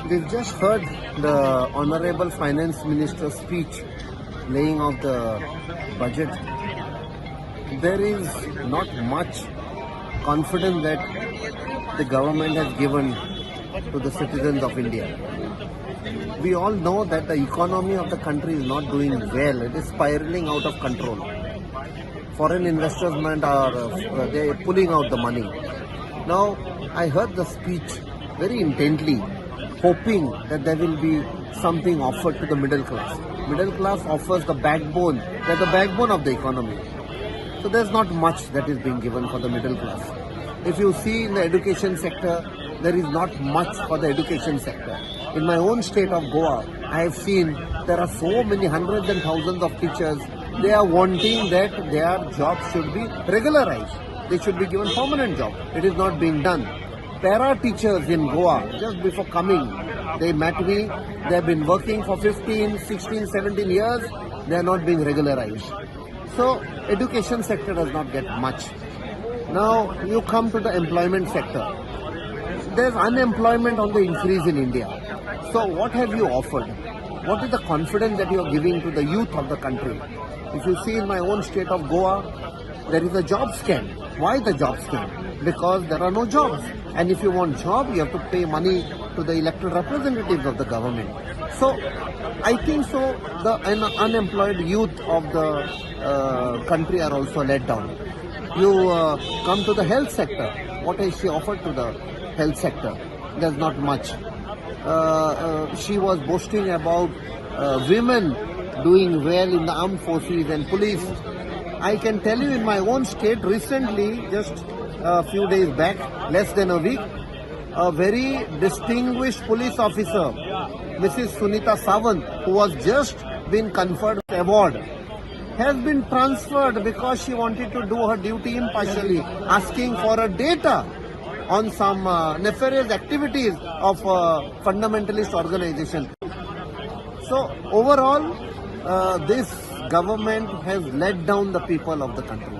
We've just heard the Honorable Finance Minister's speech laying out the budget. There is not much confidence that the government has given to the citizens of India. We all know that the economy of the country is not doing well. It is spiraling out of control. Foreign investors are they pulling out the money. Now, I heard the speech very intently, hoping that there will be something offered to the middle class. Middle class offers the backbone, they're the backbone of the economy. So there's not much that is being given for the middle class. If you see in the education sector, there is not much for the education sector. In my own state of Goa, I have seen there are so many hundreds and thousands of teachers. They are wanting that their jobs should be regularized. They should be given permanent job. It is not being done. Para teachers in Goa, just before coming, they met me. They have been working for 15, 16, 17 years. They are not being regularized. So, education sector does not get much. Now, you come to the employment sector. There's unemployment on the increase in India. So, what have you offered? What is the confidence that you are giving to the youth of the country? If you see in my own state of Goa, there is a job scam. Why the job scam? Because there are no jobs. And if you want job, you have to pay money to the elected representatives of the government. So, I think so the unemployed youth of the country are also let down. You come to the health sector. What has she offered to the health sector? There's not much. She was boasting about women doing well in the armed forces and police. I can tell you in my own state recently, just a few days back, less than a week, a very distinguished police officer, Mrs. Sunita Sawant, who was just been conferred award, has been transferred because she wanted to do her duty impartially, asking for a data on some nefarious activities of fundamentalist organization. So overall, this government has let down the people of the country.